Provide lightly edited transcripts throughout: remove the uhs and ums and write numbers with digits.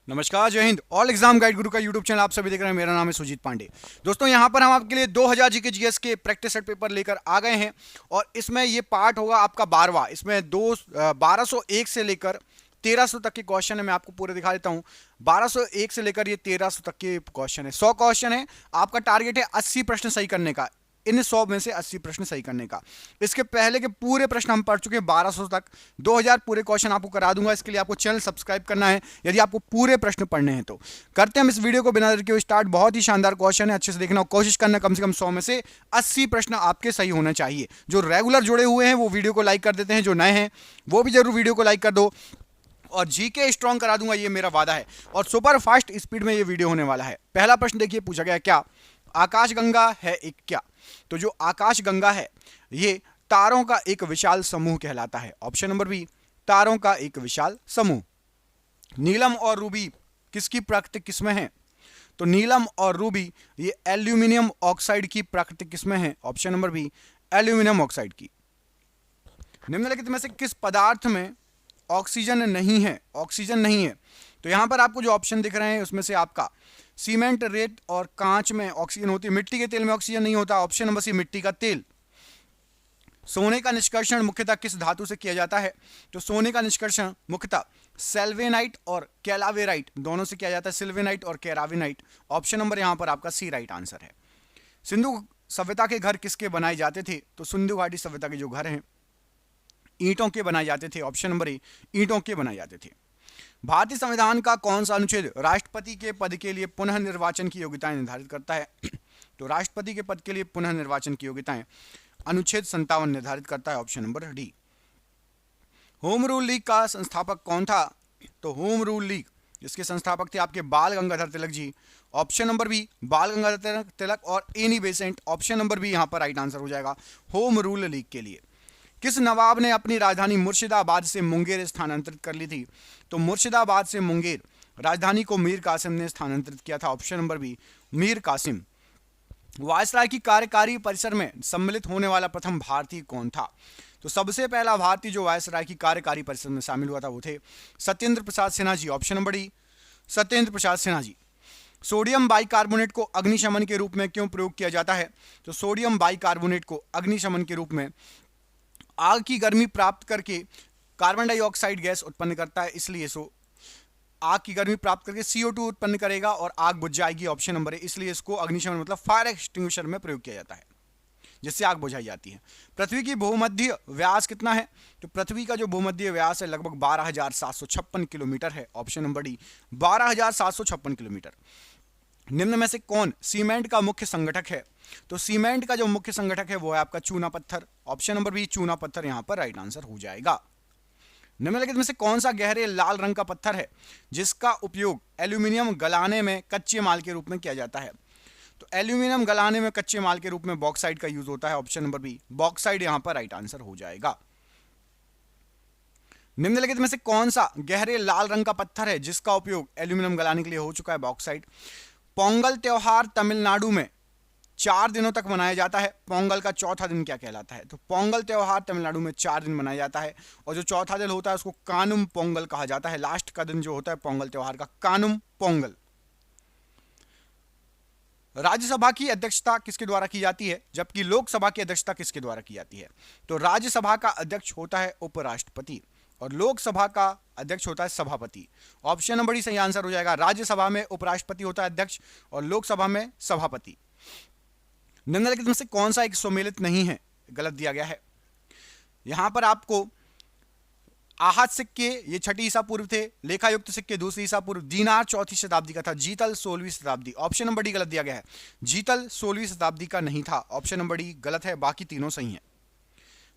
नमस्कार, जय Hind. All exam guide गुरु का यूट्यूब चैनल आप सभी देख रहे हैं। मेरा नाम है सुजीत पांडे। दोस्तों, यहां पर हम आपके लिए 2000 जीके जीएस के प्रैक्टिस सेट पेपर लेकर आ गए हैं और इसमें ये पार्ट होगा आपका 12वां। इसमें 1201 से लेकर 1300 तक के क्वेश्चन है। मैं आपको पूरे दिखा देता हूं। 1201 से लेकर ये 1300 तक के क्वेश्चन है। 100 क्वेश्चन है। आपका टारगेट है 80 प्रश्न सही करने का। इन 100 में से 80 प्रश्न सही करने का। इसके पहले के पूरे प्रश्न हम पढ़ चुके हैं 1200 तक। 2000 पूरे क्वेश्चन आपको करा दूंगा। इसके लिए आपको चैनल सब्सक्राइब करना है यदि आपको पूरे प्रश्न पढ़ने हैं तो। करते हैं हम इस वीडियो को बिना देर के स्टार्ट। बहुत ही शानदार क्वेश्चन है, अच्छे से देखना। कोशिश करना कम से कम 100 में से 80 प्रश्न आपके सही होना चाहिए। जो रेगुलर जुड़े हुए हैं वो वीडियो को लाइक कर देते हैं, जो नए हैं वो भी जरूर वीडियो को लाइक कर दो। और जीके स्ट्रॉन्ग करा दूंगा, ये मेरा वादा है। और सुपर फास्ट स्पीड में ये वीडियो होने वाला है। पहला प्रश्न देखिए, पूछा गया क्या आकाशगंगा है एक क्या। तो जो आकाशगंगा है ये तारों का एक विशाल समूह कहलाता है। ऑप्शन नंबर बी, तारों का एक विशाल समूह। नीलम और रूबी किसकी प्राकृतिक किस्में हैं। तो नीलम और रूबी ये एल्यूमिनियम ऑक्साइड की प्राकृतिक किस्में हैं। Option number B, aluminium oxide की। निम्नलिखित में से किस पदार्थ में ऑक्सीजन नहीं है। ऑक्सीजन नहीं है तो यहां पर आपको जो ऑप्शन दिख रहे हैं उसमें से आपका सीमेंट, रेत और कांच में ऑक्सीजन होती है। मिट्टी के तेल में ऑक्सीजन नहीं होता। ऑप्शन नंबर सी, मिट्टी का तेल। सोने का निष्कर्षण मुख्यतः किस धातु से किया जाता है। तो सोने का निष्कर्षण मुख्यतः सेल्वेनाइट और कैलावेराइट दोनों से किया जाता है। सिल्वेनाइट और कैराविनाइट। ऑप्शन नंबर यहां पर आपका सी राइट आंसर है। सिंधु सभ्यता के घर किसके बनाए जाते थे। तो सिंधु घाटी सभ्यता के जो घर हैं ईंटों के बनाए जाते थे। ऑप्शन नंबर ए, ईंटों के बनाए जाते थे। भारतीय संविधान का कौन सा अनुच्छेद राष्ट्रपति के पद के लिए पुनः निर्वाचन की योग्यताएं निर्धारित करता है। तो राष्ट्रपति के पद के लिए पुनः निर्वाचन की योग्यताएं अनुच्छेद 57 निर्धारित करता है। Option number D. Home rule league का संस्थापक कौन था। तो होम रूल लीग जिसके संस्थापक थे आपके Bal Gangadhar Tilak ji. Option number B, Bal Gangadhar Tilak और Annie Besant. Option number B यहां पर राइट आंसर हो जाएगा होम रूल लीग के लिए। किस नवाब ने अपनी राजधानी मुर्शिदाबाद से मुंगेर स्थानांतरित कर ली थी। तो मुर्शिदाबाद से मुंगेर राजधानी को मीर कासिम ने स्थानांतरित किया था। Option number B, Mir Qasim. Viceroy की कार्यकारी परिसर में सम्मिलित होने वाला प्रथम भारतीय कौन था। तो सबसे पहला भारतीय जो वायसराय की कार्यकारी परिषद में शामिल हुआ था वो थे Satyendra Prasad Sinha ji. Option number D, Satyendra Prasad Sinha ji. Sodium bicarbonate को अग्निशमन के रूप में क्यों प्रयोग किया जाता है। तो सोडियम बाइकार्बोनेट को अग्निशमन के रूप में आग की गर्मी प्राप्त करके कार्बन डाइऑक्साइड गैस उत्पन्न करता है, इसलिए आग की गर्मी प्राप्त करके CO2 उत्पन्न करेगा और आग बुझ जाएगी। ऑप्शन नंबर है, इसलिए इसको अग्निशमन मतलब फायर एक्सटिंग्विशर में प्रयोग किया जाता है जिससे आग बुझाई जाती है। पृथ्वी की भूमध्य व्यास कितना है। तो पृथ्वी का जो भूमध्य व्यास है लगभग 12,756 किलोमीटर है। Option number D, 12,756 kilometre. निम्न में से कौन सीमेंट का मुख्य संगठक है। तो सीमेंट का जो मुख्य संगठक है वो है आपका चूना पत्थर। ऑप्शन नंबर बी, चूना पत्थर यहां पर राइट आंसर हो जाएगा। निम्नलिखित में से कौन सा गहरे लाल रंग का पत्थर है जिसका उपयोग एल्यूमिनियम गलाने में कच्चे माल के रूप में किया जाता है। तो एल्यूमिनियम गलाने में कच्चे माल के रूप में बॉक्साइड का यूज होता है। ऑप्शन नंबर बी, बॉक्साइड यहां पर राइट आंसर हो जाएगा। निम्नलिखित में से कौन सा गहरे लाल रंग का पत्थर है जिसका उपयोग एल्यूमिनियम गलाने के लिए हो चुका है, बॉक्साइड। पोंगल त्योहार तमिलनाडु में 4 दिनों तक मनाया जाता है। पोंगल का चौथा दिन क्या कहलाता है। तो पोंगल त्योहार तमिलनाडु में 4 दिन मनाया जाता है और जो चौथा दिन होता है उसको कानुम पोंगल कहा जाता है। लास्ट का दिन जो होता है पोंगल त्योहार का, कानुम पोंगल। राज्यसभा की अध्यक्षता किसके द्वारा की जाती है जबकि लोकसभा की अध्यक्षता किसके द्वारा की जाती है। तो राज्यसभा का अध्यक्ष होता है उपराष्ट्रपति और लोकसभा का अध्यक्ष होता है सभापति। ऑप्शन नंबर डी सही आंसर हो जाएगा। राज्यसभा में उपराष्ट्रपति होता है अध्यक्ष और लोकसभा में सभापति। निम्नलिखित में से कौन सा एक सुमेलित नहीं है, गलत दिया गया है। यहां पर आपको आहत सिक्के ये 6ठी ईसा पूर्व थे, लेखायुक्त सिक्के 2री ईसा पूर्व, दीनार 4वीं शताब्दी का था, जीतल 16वीं शताब्दी। ऑप्शन नंबर डी गलत दिया गया है। जीतल 16वीं शताब्दी का नहीं था। ऑप्शन नंबर डी गलत है, बाकी तीनों सही हैं।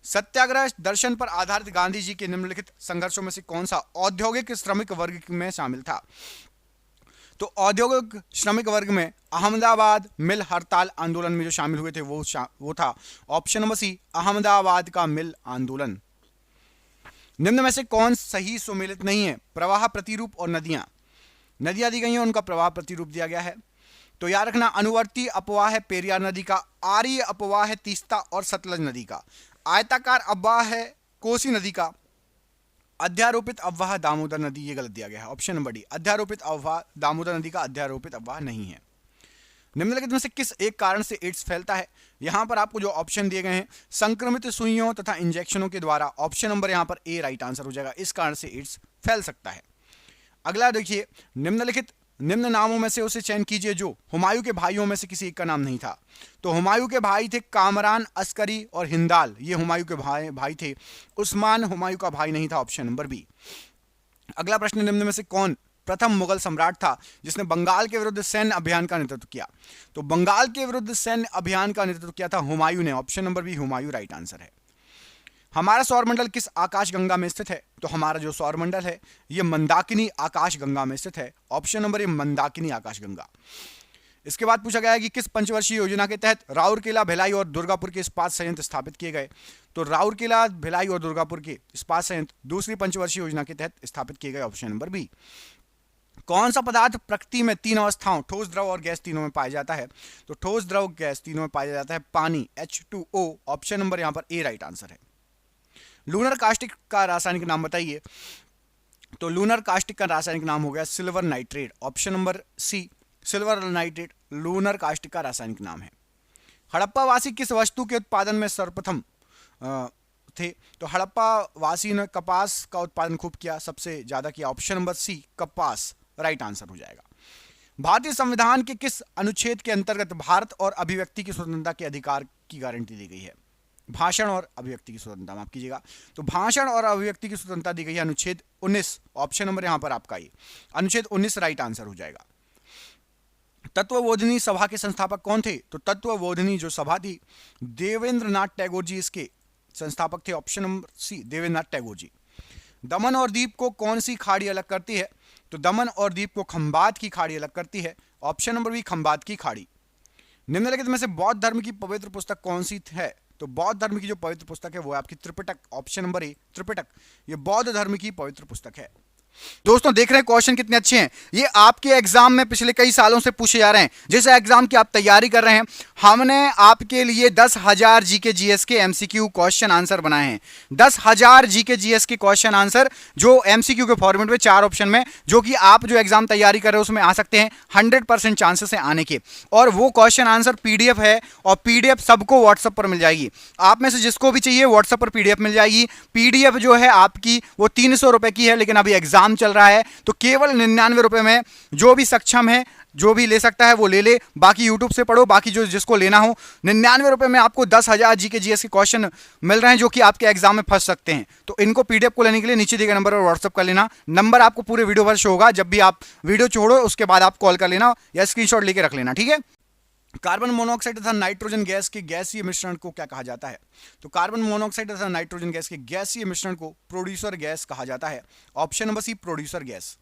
सत्याग्रह दर्शन पर आधारित गांधी जी के निम्नलिखित संघर्षों में से कौन सा औद्योगिक श्रमिक वर्ग में शामिल था। तो औद्योगिक श्रमिक वर्ग में अहमदाबाद मिल हड़ताल आंदोलन में जो शामिल हुए थे वो था ऑप्शन नंबर सी, अहमदाबाद का मिल आंदोलन। निम्न में से कौन सही सुमेलित नहीं है। प्रवाह प्रतिरूप और नदियां नदियां दी गई हैं, उनका प्रवाह प्रतिरूप दिया गया है। तो याद रखना, अनुवर्ती अपवाह है पेरियार नदी का, आर्य अपवाह है तीस्ता और सतलज नदी का, आयताकार अपवाह है कोसी नदी का, अध्यारोपित अफवाह दामोदर नदी, ये गलत दिया गया है। ऑप्शन नंबर डी, अध्यारोपित अफवाह, दामोदर नदी का अध्यारोपित अफवाह नहीं है। निम्नलिखित में से किस एक कारण से एड्स फैलता है? यहां पर आपको जो ऑप्शन दिए गए हैं, संक्रमित सुइयों तथा इंजेक्शनों के द्वारा। ऑप्शन नंबर यहां पर ए राइट आंसर हो जाएगा, इस कारण से एड्स फैल सकता है। अगला देखिए, निम्न नामों में से उसे चयन कीजिए जो हुमायूं के भाइयों में से किसी एक का नाम नहीं था। तो हुमायूं के भाई थे कामरान, अस्करी और हिंदाल, ये हुमायूं के भाई थे। उस्मान हुमायूं का भाई नहीं था, ऑप्शन नंबर बी। अगला प्रश्न, निम्न में से कौन प्रथम मुगल सम्राट था जिसने बंगाल के विरुद्ध सैन्य अभियान का नेतृत्व किया? तो बंगाल के विरुद्ध सैन्य अभियान का नेतृत्व किया था हुमायूं ने, option number B, Humayun right answer है। हमारा सौरमंडल किस आकाशगंगा में स्थित है? तो हमारा जो सौरमंडल है ये मंदाकिनी आकाशगंगा में स्थित है, ऑप्शन नंबर ए, मंदाकिनी आकाशगंगा। इसके बाद पूछा गया है कि किस पंचवर्षीय योजना के तहत राउरकेला, भिलाई और दुर्गापुर के इस्पात संयंत्र स्थापित किए गए? तो राउरकेला, भिलाई और दुर्गापुर के इस्पात संयंत्र दूसरी पंचवर्षीय योजना के तहत स्थापित किए गए, ऑप्शन नंबर बी। कौन सा पदार्थ प्रकृति में तीन अवस्थाओं ठोस, द्रव और गैस तीनों में पाया जाता है? तो ठोस, द्रव, गैस तीनों में पाया जाता है पानी, H2O, ऑप्शन नंबर यहां पर ए राइट आंसर है। लूनर कास्टिक का रासायनिक नाम बताइए। तो लूनर कास्टिक का रासायनिक नाम हो गया silver nitrate, option number C, silver nitrate lunar caustic का रासायनिक नाम है। हड़प्पावासी किस वस्तु के उत्पादन में सर्वप्रथम थे? तो हड़प्पावासी ने कपास का उत्पादन खूब किया, सबसे ज्यादा किया, ऑप्शन नंबर सी, कपास राइट आंसर हो जाएगा। भारतीय संविधान के किस अनुच्छेद के अंतर्गत भारत और अभिव्यक्ति की स्वतंत्रता के अधिकार की गारंटी दी गई है? भाषण और अभिव्यक्ति की स्वतंत्रता, माफ कीजिएगा। तो भाषण और अभिव्यक्ति की स्वतंत्रता दी गई है अनुच्छेद 19, ऑप्शन नंबर यहां पर आपका ये अनुच्छेद 19 राइट आंसर हो जाएगा। तत्वबोधिनी सभा के संस्थापक कौन थे? तो तत्वबोधिनी जो सभा थी, देवेंद्रनाथ टैगोर जी इसके संस्थापक थे, option number C, Debendranath Tagore ji. Daman और दीप को कौन सी खाड़ी अलग करती है? तो दमन और दीप को खंबात की खाड़ी अलग करती है, ऑप्शन नंबर बी, खंबात की खाड़ी। निम्नलिखित में से बौद्ध धर्म की पवित्र पुस्तक कौन सी है? तो बौद्ध धर्म की जो पवित्र पुस्तक है वो है आपकी त्रिपिटक, ऑप्शन नंबर ए, त्रिपिटक, ये बौद्ध धर्म की पवित्र पुस्तक है। दोस्तों देख रहे हैं क्वेश्चन कितने अच्छे हैं, ये आपके एग्जाम में पिछले कई सालों से पूछे जा रहे हैं। जिस एग्जाम की आप तैयारी कर रहे हैं, हमने आपके लिए 10,000 जीके जीएस के एमसीक्यू क्वेश्चन आंसर बनाए हैं। 10,000 जीके जीएस के क्वेश्चन आंसर जो एमसीक्यू के फॉर्मेट में 4 ऑप्शन में, जो कि आप जो एग्जाम तैयारी कर रहे हो उसमें आ सकते हैं, 100% चांसेस है आने के। और वो क्वेश्चन आंसर पीडीएफ है, और पीडीएफ सबको व्हाट्सएप पर मिल जाएगी। आप में से जिसको भी चाहिए व्हाट्सएप पर पीडीएफ मिल जाएगी। पीडीएफ जो है आपकी वो 300 रुपए की है, लेकिन अभी एग्जाम चल रहा है तो केवल 99 रुपए में जो भी सक्षम है, जो भी ले सकता है वो ले ले, बाकी यूट्यूब से पढ़ो, बाकी जो जिसको लेना हो। 99 रुपए में आपको 10,000 जीके जीएस के क्वेश्चन मिल रहे हैं जो कि आपके एग्जाम में फंस सकते हैं। तो इनको पीडीएफ को लेने के लिए नीचे दिए गए नंबर पर व्हाट्सएप कर लेना। नंबर आपको पूरे वीडियो पर शो होगा, जब भी आप वीडियो छोड़ो उसके बाद आप कॉल कर लेना या स्क्रीनशॉट लेके रख लेना, ठीक है। कार्बन मोनोऑक्साइड तथा नाइट्रोजन गैस के गैसीय मिश्रण को क्या कहा जाता है? तो कार्बन मोनोऑक्साइड तथा नाइट्रोजन गैस के गैसीय मिश्रण को प्रोड्यूसर गैस कहा जाता है, option number C, producer gas.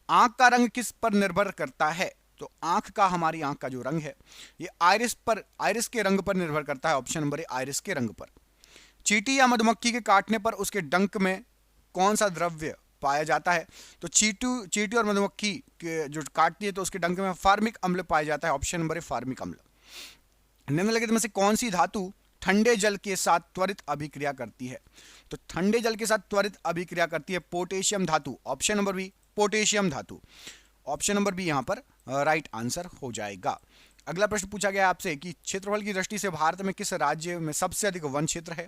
आंख का रंग किस पर निर्भर करता है? तो आंख का, हमारी आंख का जो रंग है ये आइरिस के रंग पर निर्भर करता है, ऑप्शन नंबर ए, आइरिस के रंग पर। चींटी या मधुमक्खी के काटने पर उसके डंक में कौन सा द्रव्य पाया जाता है? तो चींटी और मधुमक्खी के जो काटती है तो उसके डंक में फार्मिक अम्ल पाया जाता है, ऑप्शन नंबर ए, फार्मिक अम्ल। निम्नलिखित में से कौन सी धातु ठंडे जल के साथ त्वरित अभिक्रिया करती है? तो ठंडे जल के साथ त्वरित अभिक्रिया करती है पोटेशियम धातु, ऑप्शन नंबर बी, पोटेशियम धातु, ऑप्शन नंबर बी यहां पर राइट आंसर हो जाएगा। अगला प्रश्न पूछा गया आपसे कि क्षेत्रफल की दृष्टि से भारत में किस राज्य में सबसे अधिक वन क्षेत्र है?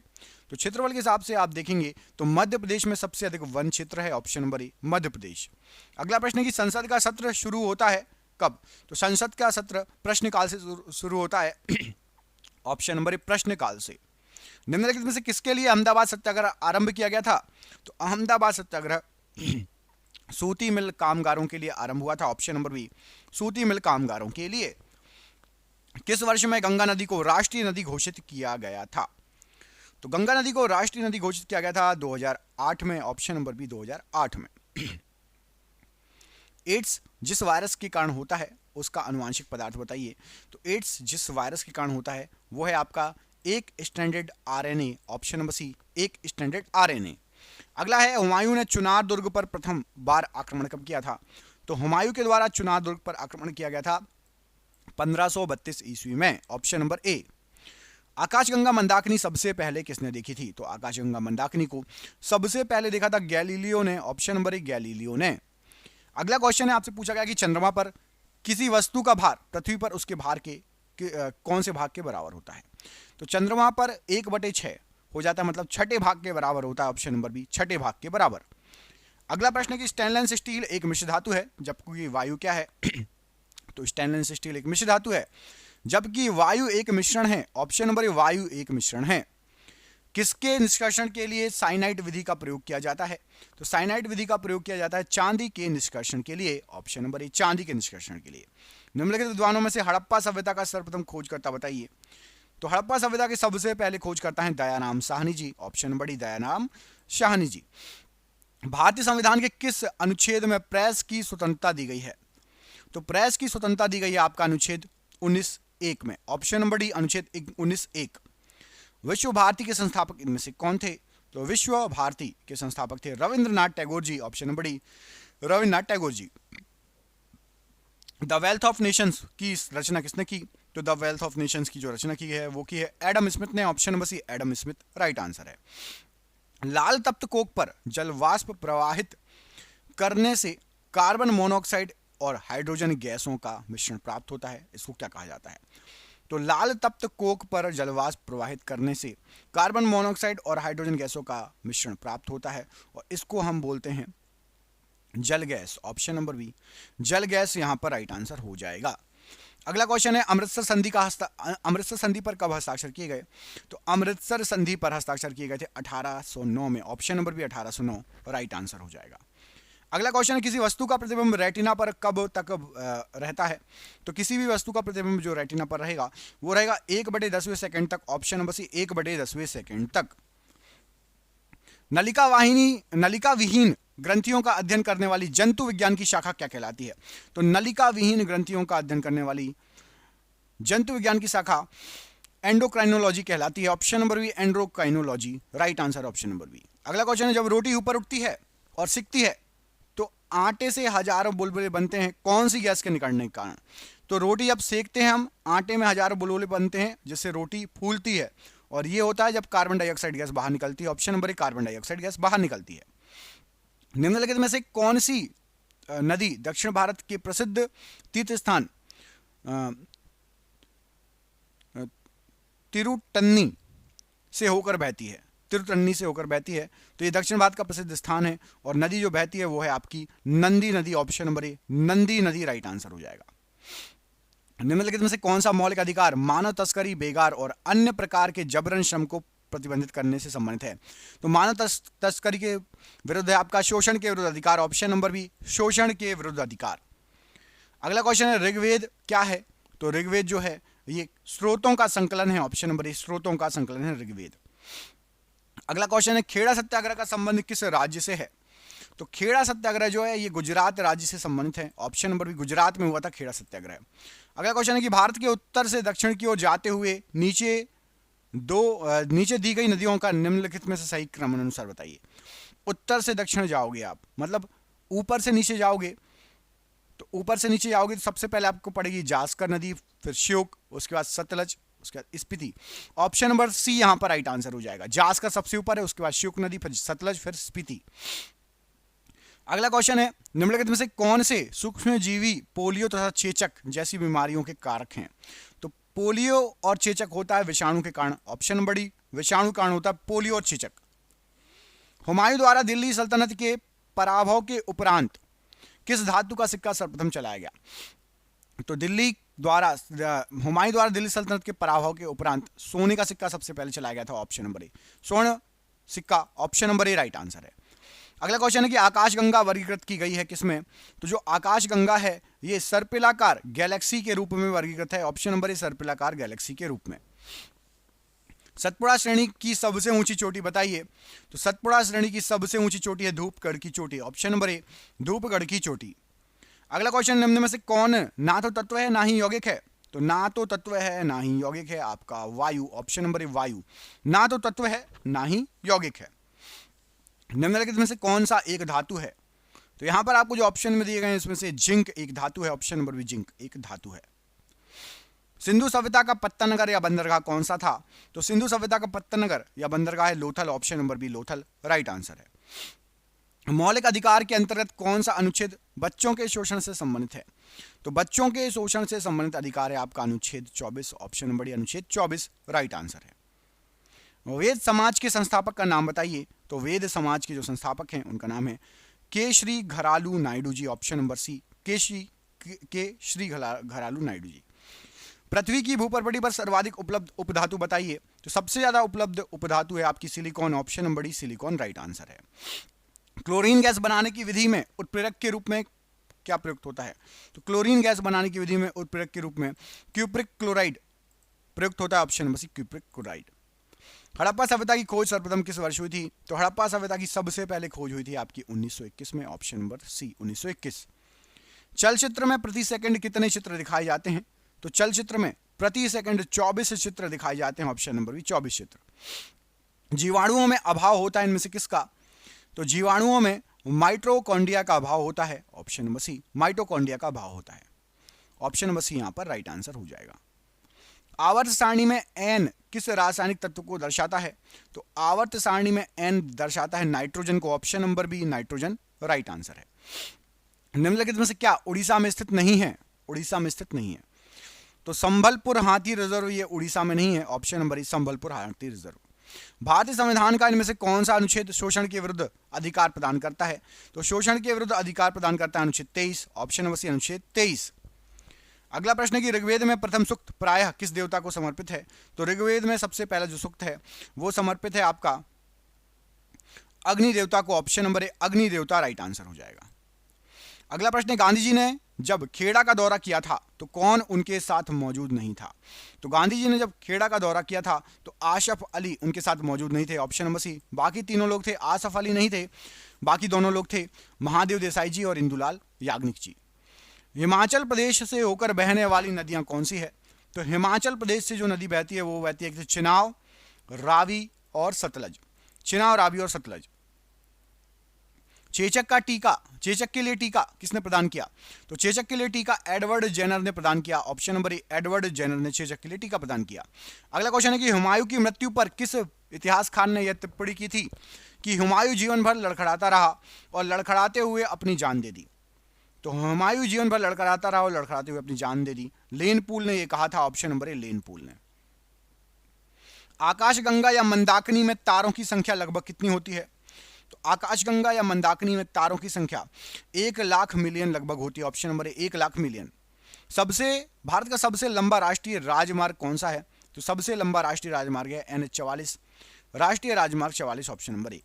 तो क्षेत्रफल के हिसाब से आप देखेंगे तो मध्य प्रदेश में सबसे अधिक वन क्षेत्र है, ऑप्शन नंबर ए, मध्य प्रदेश। अगला प्रश्न है कि संसद का सत्र शुरू होता है कब? तो संसद का सत्र प्रश्नकाल से शुरू होता है, ऑप्शन नंबर ए, प्रश्नकाल से। निम्नलिखित में से किसके लिए अहमदाबाद सत्याग्रह आरंभ किया गया था? तो अहमदाबाद सत्याग्रह सूती मिल कामगारों के लिए आरंभ हुआ था, ऑप्शन नंबर बी, सूती मिल कामगारों के लिए। किस वर्ष में गंगा नदी को राष्ट्रीय नदी घोषित किया गया था? तो गंगा नदी को राष्ट्रीय नदी घोषित किया गया था 2008 में, ऑप्शन नंबर बी, 2008 में। एड्स जिस वायरस के कारण होता है उसका अनुवांशिक पदार्थ बताइए। तो एड्स जिस वायरस के कारण होता है वो है आपका एक stranded RNA, option number C, एक स्ट्रैंडेड आरएनए। अगला है हुमायूं ने चुनार दुर्ग पर प्रथम बार आक्रमण कब किया था? तो हुमायूं के द्वारा चुनार दुर्ग पर आक्रमण किया गया था 1532 ईस्वी में, ऑप्शन नंबर ए। आकाशगंगा मंदाकिनी सबसे पहले किसने देखी थी? तो आकाशगंगा मंदाकिनी को सबसे पहले देखा था गैलीलियो ने, ऑप्शन नंबर 1 गैलीलियो ने। अगला क्वेश्चन है, आपसे पूछा गया कि चंद्रमा पर किसी वस्तु का भार पृथ्वी पर उसके भार के कौन से भाग के बराबर होता है? तो चंद्रमा पर 1/6 हो जाता है, मतलब छठे भाग के बराबर होता है, ऑप्शन नंबर बी छठे भाग के बराबर। अगला प्रश्न है कि स्टेनलेस स्टील एक मिश्र धातु है जबकि वायु क्या है? तो स्टेनलेस स्टील एक मिश्र धातु है जबकि वायु एक मिश्रण है, ऑप्शन नंबर ए वायु एक मिश्रण है। किसके निष्कर्षण के लिए साइनाइड विधि का प्रयोग किया जाता है? तो साइनाइड विधि का प्रयोग किया जाता है चांदी के निष्कर्षण के लिए, ऑप्शन नंबर ए चांदी के निष्कर्षण के लिए। निम्नलिखित विद्वानों में से हड़प्पा सभ्यता का सर्वप्रथम खोजकर्ता बताइए। तो हड़प्पा सभ्यता के सबसे पहले खोजकर्ता हैं Dayaram Sahni ji, option number D Dayaram Sahni ji. भारतीय संविधान के किस अनुच्छेद में प्रेस की स्वतंत्रता दी गई है? तो प्रेस की स्वतंत्रता दी गई है आपका अनुच्छेद 19(1) में, ऑप्शन नंबर डी अनुच्छेद 19(1). विश्व भारती के संस्थापक इनमें से कौन थे? तो विश्व भारती के संस्थापक थे Rabindranath Tagore ji, option number D Rabindranath Tagore ji. The wealth of nations की रचना किसने की? तो द वेल्थ ऑफ नेशंस की जो रचना की है वो की है एडम स्मिथ ने, option number C Adam Smith right answer है। लाल तप्त कोक पर जल वाष्प प्रवाहित करने से कार्बन मोनोऑक्साइड और हाइड्रोजन गैसों का मिश्रण प्राप्त होता है, इसको क्या कहा जाता है? तो लाल तप्त कोक पर जलवाष्प प्रवाहित करने से कार्बन मोनोऑक्साइड और हाइड्रोजन गैसों का मिश्रण प्राप्त होता है और इसको हम बोलते हैं जल गैस, ऑप्शन नंबर बी जल गैस यहां पर राइट आंसर हो जाएगा। अगला क्वेश्चन है, अमृतसर संधि पर कब हस्ताक्षर किए गए? तो अमृतसर संधि पर हस्ताक्षर किए गए थे 1809 में, option number B 1809 right answer हो जाएगा। अगला क्वेश्चन है, किसी वस्तु का प्रतिबिंब रेटिना पर कब तक रहता है? तो किसी भी वस्तु का प्रतिबिंब जो रेटिना पर रहेगा वो रहेगा 1/10वें सेकंड तक, ऑप्शन नंबर सी 1/10वें सेकंड तक। नलिका विहीन ग्रंथियों का अध्ययन करने वाली जंतु विज्ञान की शाखा क्या कहलाती है? तो नलिका विहीन ग्रंथियों का अध्ययन करने वाली जंतु विज्ञान की शाखा एंडोक्राइनोलॉजी कहलाती है, option number B endocrinology right answer, option number B. अगला क्वेश्चन है, जब रोटी ऊपर उठती है और सिकती है तो आटे से हजारों बुलबुले बनते हैं, कौन सी गैस के निकलने के कारण? तो रोटी जब सेकते हैं हम, आटे में हजारों बुलबुले बनते हैं जिससे रोटी फूलती है और ये होता है जब कार्बन डाइऑक्साइड गैस बाहर निकलती है, ऑप्शन नंबर ए कार्बन डाइऑक्साइड गैस बाहर निकलती है। निम्नलिखित में से कौन सी नदी दक्षिण भारत के प्रसिद्ध तीर्थ स्थान तिरुटन्नी से होकर बहती है? तिरुटन्नी से होकर बहती है, तो ये दक्षिण भारत का प्रसिद्ध स्थान है और नदी जो बहती है वो है आपकी नंदी नदी, ऑप्शन नंबर ए नंदी नदी राइट आंसर हो जाएगा। निम्नलिखित में से कौन सा मौलिक अधिकार मानव तस्करी, बेगार और अन्य प्रकार के जबरन श्रम को प्रतिबंधित करने से संबंधित है? तो मानव तस्करी के विरुद्ध है आपका शोषण के विरुद्ध अधिकार, ऑप्शन नंबर बी शोषण के विरुद्ध अधिकार। अगला क्वेश्चन है, ऋग्वेद क्या है? तो ऋग्वेद जो है ये स्रोतों का संकलन है, ऑप्शन नंबर ए स्रोतों का संकलन है ऋग्वेद। अगला क्वेश्चन है, खेड़ा सत्याग्रह का संबंध किस राज्य से है? तो खेड़ा सत्याग्रह जो है ये गुजरात राज्य से संबंधित है, ऑप्शन नंबर बी गुजरात में हुआ था खेड़ा सत्याग्रह। अगला क्वेश्चन है कि भारत के उत्तर से दक्षिण की ओर जाते हुए नीचे दी गई नदियों का निम्नलिखित में से सही क्रम अनुसार बताइए। उत्तर से दक्षिण जाओगे आप, मतलब ऊपर से नीचे जाओगे, तो ऊपर से नीचे जाओगे तो सबसे पहले आपको पड़ेगी जास्कर नदी, फिर श्योक, उसके बाद सतलज, उसके बाद स्पीति, ऑप्शन नंबर सी यहां पर राइट आंसर हो जाएगा। जास्कर सबसे ऊपर है, उसके बाद श्योक नदी, फिर सतलज, फिर स्पीति। अगला क्वेश्चन है, निम्नलिखित में से कौन से सूक्ष्म जीवी पोलियो तथा चेचक जैसी बीमारियों के कारक हैं? तो पोलियो और चेचक होता है विषाणु के कारण, ऑप्शन नंबर डी विषाणु कारण होता है पोलियो और चेचक। हुमायूं द्वारा दिल्ली सल्तनत के पराभव के उपरांत किस धातु का सिक्का सर्वप्रथम चलाया गया? तो हुमायूं द्वारा दिल्ली सल्तनत के पराभव के उपरांत सोने का सिक्का सबसे पहले चलाया गया था, ऑप्शन नंबर ए स्वर्ण सिक्का, ऑप्शन नंबर ए राइट आंसर है। अगला क्वेश्चन है कि आकाशगंगा वर्गीकृत की गई है किसमें? तो जो आकाशगंगा है ये सर्पिलाकार गैलेक्सी के रूप में वर्गीकृत है, ऑप्शन नंबर ए सर्पिलाकार गैलेक्सी के रूप में। सतपुड़ा श्रेणी की सबसे ऊंची चोटी बताइए। तो सतपुड़ा श्रेणी की सबसे ऊंची चोटी है धूपगढ़ की चोटी, ऑप्शन नंबर ए धूपगढ़ की चोटी। अगला क्वेश्चन, निम्न में से कौन ना तो तत्व है ना ही यौगिक है? तो ना तो तत्व है ना ही यौगिक है आपका वायु, ऑप्शन नंबर ए वायु, ना तो तत्व है ना ही यौगिक है। निम्नलिखित में से कौन सा एक धातु है? तो यहां पर आपको जो ऑप्शन में दिए गए हैं इसमें से जिंक एक धातु है, ऑप्शन नंबर बी जिंक एक धातु है। सिंधु सभ्यता का पत्तन नगर या बंदरगाह कौन सा था? तो सिंधु सभ्यता का पत्तन नगर या बंदरगाह है Lothal, option number B Lothal right answer है। मौलिक अधिकार के अंतर्गत कौन सा अनुच्छेद बच्चों के शोषण से संबंधित है? तो बच्चों के शोषण से संबंधित अधिकार है आपका अनुच्छेद 24, ऑप्शन नंबर डी अनुच्छेद 24 राइट आंसर है। वेद समाज के संस्थापक का नाम बताइए। तो वेद समाज के जो संस्थापक हैं उनका नाम है के श्री घरालू नायडू जी, ऑप्शन नंबर सी के श्री घरालू नायडू जी। पृथ्वी की भूपर्पटी पर सर्वाधिक उपलब्ध उपधातु बताइए। तो सबसे ज्यादा उपलब्ध उपधातु है आपकी silicon, option number D silicon right answer है। क्लोरीन गैस बनाने की विधि में उत्प्रेरक के रूप में क्या प्रयुक्त होता है? तो क्लोरीन गैस बनाने की विधि में उत्प्रेरक के रूप में क्यूप्रिक क्लोराइड प्रयुक्त होता है, option number C cupric chloride. हड़प्पा सभ्यता की खोज सर्वप्रथम किस वर्ष हुई थी? तो हड़प्पा सभ्यता की सबसे पहले खोज हुई थी आपकी 1921 में, ऑप्शन नंबर सी 1921। चलचित्र में प्रति सेकंड कितने चित्र दिखाए जाते हैं? तो चलचित्र में प्रति सेकंड 24 चित्र दिखाए जाते हैं, ऑप्शन नंबर बी 24 चित्र। जीवाणुओं में अभाव होता है इनमें से किसका? तो जीवाणुओं में माइटोकॉन्ड्रिया का अभाव होता है, ऑप्शन नंबर सी माइटोकॉन्ड्रिया का अभाव होता है, ऑप्शन नंबर सी यहां पर राइट आंसर हो जाएगा। आवर्त सारणी में एन किस रासायनिक तत्व को दर्शाता है? तो आवर्त सारणी में एन दर्शाता है नाइट्रोजन को, option number B nitrogen right answer है। निम्नलिखित में से क्या उड़ीसा में स्थित नहीं है? उड़ीसा में स्थित नहीं है। तो संबलपुर हाथी रिजर्व ये उड़ीसा में नहीं है, ऑप्शन नंबर ई संबलपुर हाथी रिजर्व। भारतीय संविधान का इनमें से कौन सा अनुच्छेद शोषण के विरुद्ध अधिकार प्रदान करता है? तो शोषण के विरुद्ध अधिकार प्रदान करता है अनुच्छेद 23, ऑप्शन नंबर सी अनुच्छेद 23। अगला प्रश्न है कि ऋग्वेद में प्रथम सूक्त प्रायः किस देवता को समर्पित है? तो ऋग्वेद में सबसे पहला जो सूक्त है वो समर्पित है आपका अग्नि देवता को, ऑप्शन नंबर ए अग्नि देवता राइट आंसर हो जाएगा। अगला प्रश्न है गांधी जी ने जब खेड़ा का दौरा किया था तो कौन उनके साथ मौजूद नहीं था? तो गांधी जी ने जब खेड़ा का दौरा किया था तो आसफ अली उनके साथ मौजूद नहीं थे, ऑप्शन नंबर सी। बाकी तीनों लोग थे, आसफ अली नहीं थे, बाकी दोनों लोग थे महादेव देसाई जी और इंदुलाल याग्निक जी। हिमाचल प्रदेश से होकर बहने वाली नदियां कौन सी है? तो हिमाचल प्रदेश से जो नदी बहती है वो बहती है चिनाव, रावी और सतलज। चिनाव, रावी और सतलज। चेचक का टीका, चेचक के लिए टीका किसने प्रदान किया? तो चेचक के लिए टीका एडवर्ड जेनर ने प्रदान किया, option number A Edward Jenner ने चेचक के लिए टीका प्रदान किया। अगला क्वेश्चन है कि हुमायूं की मृत्यु पर किस इतिहासकार ने यह टिप्पणी की थी कि हुमायूं जीवन भर लड़खड़ाता रहा और लड़खड़ाते हुए अपनी जान दे दी? तो हुमायूं जीवन भर लड़खड़ाता रहा और लड़खड़ाते हुए अपनी जान दे दी, लेन पूल ने यह कहा था, ऑप्शन नंबर ए लेन पूल ने। आकाशगंगा या मंदाकिनी में तारों की संख्या लगभग कितनी होती है? तो आकाशगंगा या मंदाकिनी में तारों की संख्या 1 लाख मिलियन लगभग होती है, ऑप्शन नंबर ए 1 लाख मिलियन। भारत का सबसे लंबा राष्ट्रीय राजमार्ग कौन सा है? तो सबसे लंबा राष्ट्रीय राजमार्ग है NH-44, राष्ट्रीय राजमार्ग 44, ऑप्शन नंबर ए।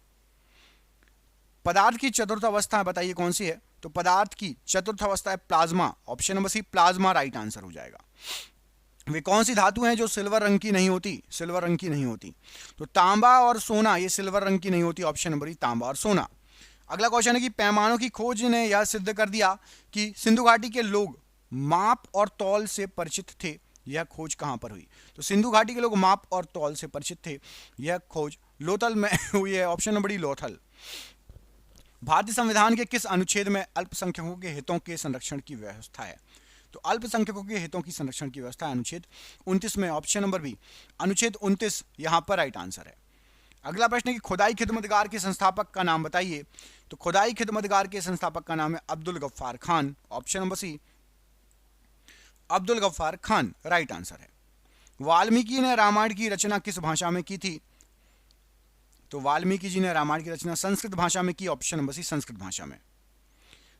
पदार्थ की चतुर्थ अवस्था बताइए कौन सी है? तो पदार्थ की चतुर्थ अवस्था है plasma, option number C plasma right answer हो जाएगा। वे कौन सी धातु हैं जो सिल्वर रंग की नहीं होती? सिल्वर रंग की नहीं होती। तो तांबा और सोना ये सिल्वर रंग की नहीं होती, ऑप्शन नंबर ई तांबा और सोना। अगला क्वेश्चन है कि पैमानों की खोज ने यह सिद्ध कर दिया कि सिंधु घाटी के लोग माप और तौल से परिचित थे, यह खोज कहां पर हुई? तो सिंधु घाटी के लोग माप और तौल से परिचित थे, यह खोज लोथल में हुई है, ऑप्शन नंबर डी लोथल। भारतीय संविधान के किस अनुच्छेद में अल्पसंख्यकों के हितों के संरक्षण की व्यवस्था है? तो अल्पसंख्यकों के हितों की संरक्षण की व्यवस्था अनुच्छेद 29 में, ऑप्शन नंबर बी अनुच्छेद 29 यहां पर राइट आंसर है। अगला प्रश्न है कि खुदाई खिदमतगार के संस्थापक का नाम बताइए। तो खुदाई खिदमतगार के संस्थापक का नाम है Abdul Ghaffar Khan, option number C Abdul Ghaffar Khan right answer है। वाल्मीकि ने रामायण की रचना किस भाषा में की थी? तो वाल्मीकि जी ने रामायण की रचना संस्कृत भाषा में की, ऑप्शन नंबर सी संस्कृत भाषा में।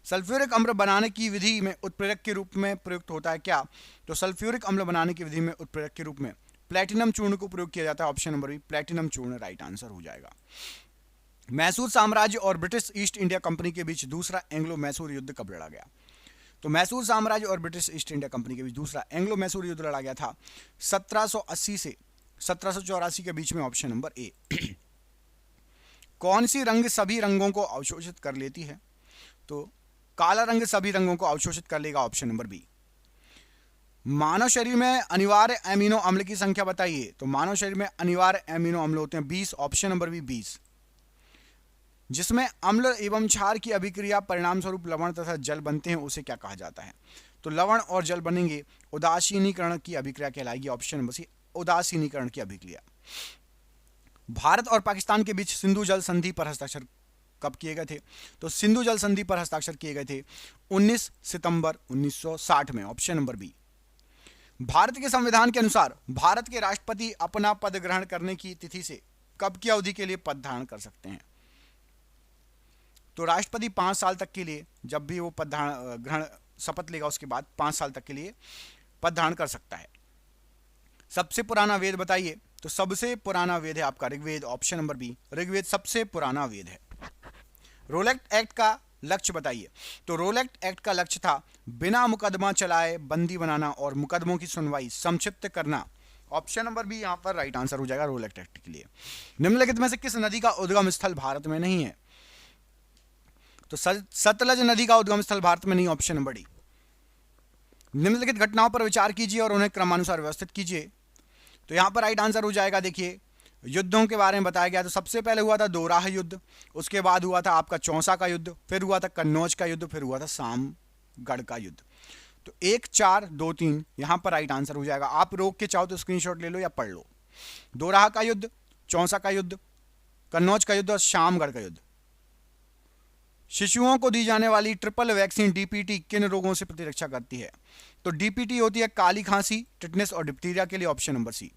सल्फ्यूरिक अम्ल बनाने की विधि में उत्प्रेरक के रूप में प्रयुक्त होता है क्या? तो सल्फ्यूरिक अम्ल बनाने की विधि में उत्प्रेरक के रूप में प्लेटिनम चूर्ण को प्रयोग किया जाता है, ऑप्शन नंबर बी प्लेटिनम चूर्ण राइट आंसर हो जाएगा। मैसूर साम्राज्य और ब्रिटिश ईस्ट इंडिया कंपनी के बीच दूसरा एंग्लो मैसूर युद्ध कब लड़ा गया? तो मैसूर साम्राज्य और ब्रिटिश ईस्ट इंडिया कंपनी के बीच दूसरा एंग्लो मैसूर युद्ध लड़ा गया था 1780 से 1784 के बीच में, ऑप्शन नंबर ए। कौन सी रंग सभी रंगों को अवशोषित कर लेती है? तो काला रंग सभी रंगों को अवशोषित कर लेगा, ऑप्शन नंबर बी। मानव शरीर में अनिवार्य एमिनो अम्ल की संख्या बताइए। तो मानव शरीर में अनिवार्य एमिनो अम्ल होते हैं 20, ऑप्शन नंबर बी 20। जिसमें अम्ल एवं क्षार की अभिक्रिया परिणाम स्वरूप लवण तथा जल बनते हैं उसे क्या कहा जाता है? तो लवण और जल बनेंगे, उदासीनीकरण की अभिक्रिया कहलाएगी। ऑप्शन नंबर सी, उदासीनीकरण की अभिक्रिया। भारत और पाकिस्तान के बीच सिंधु जल संधि पर हस्ताक्षर कब किए गए थे? तो सिंधु जल संधि पर हस्ताक्षर किए गए थे 19 सितंबर 1960 में। Option number B. भारत के संविधान के अनुसार भारत के राष्ट्रपति अपना पद ग्रहण करने की तिथि से कब की अवधि के लिए पद धारण कर सकते हैं? तो राष्ट्रपति 5 साल तक के लिए, जब भी वो पद ग्रहण शपथ लेगा उसके बाद 5 साल तक के लिए पद धारण कर सकता है। सबसे पुराना वेद बताइए? तो सबसे पुराना वेद है आपका Rigveda. Option number B, Rigveda सबसे पुराना वेद है। रोलेक्ट एक्ट का लक्ष्य बताइए? तो रोलेक्ट एक्ट का लक्ष्य था बिना मुकदमा चलाए बंदी बनाना और मुकदमों की सुनवाई संक्षिप्त करना। ऑप्शन नंबर बी यहां पर राइट आंसर हो जाएगा रोलेक्ट एक्ट के लिए। निम्नलिखित में से किस नदी का उद्गम स्थल भारत में नहीं है? तो सतलज नदी का उद्गम स्थल भारत में नहीं। Option number D. निम्नलिखित घटनाओं पर विचार कीजिए और उन्हें क्रमानुसार व्यवस्थित कीजिए। तो यहां पर राइट आंसर हो जाएगा, देखिए युद्धों के बारे में बताया गया। तो सबसे पहले हुआ था दोराह युद्ध, उसके बाद हुआ था आपका चौसा का युद्ध, फिर हुआ था कन्नौज का युद्ध, फिर हुआ था सामगढ़ का युद्ध। तो 1 4 2 3 यहां पर राइट आंसर हो जाएगा। आप रोक के चाहो तो स्क्रीनशॉट ले लो या पढ़ लो। दोराह का युद्ध, चौसा का युद्ध, कन्नौज का युद्ध और शामगढ़ का युद्ध। शिशुओं को दी जाने वाली ट्रिपल वैक्सीन डीपीटी किन रोगों से प्रतिरक्षा करती है? तो डीपीटी होती है काली खांसी, टिटनेस और डिप्थीरिया के लिए। Option number C.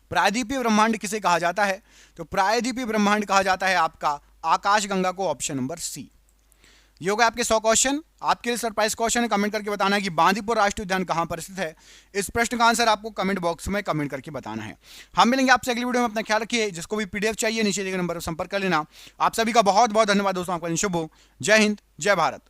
प्रायद्वीपीय ब्रह्मांड किसे कहा जाता है? तो प्रायद्वीपीय ब्रह्मांड कहा जाता है आपका आकाशगंगा को। Option number C. ये हो गए आपके 100 क्वेश्चन। आपके लिए सरप्राइज क्वेश्चन है, कमेंट करके बताना है कि बांदीपुर राष्ट्रीय उद्यान कहां पर स्थित है। इस प्रश्न का आंसर आपको कमेंट बॉक्स में कमेंट करके बताना है। हम मिलेंगे आपसे अगली वीडियो में। अपना ख्याल रखिए। जिसको भी पीडीएफ चाहिए नीचे दिए गए नंबर पर संपर्क कर लेना। आप सभी का बहुत बहुत धन्यवाद दोस्तों। आपका दिन शुभ हो। जय हिंद, जय भारत।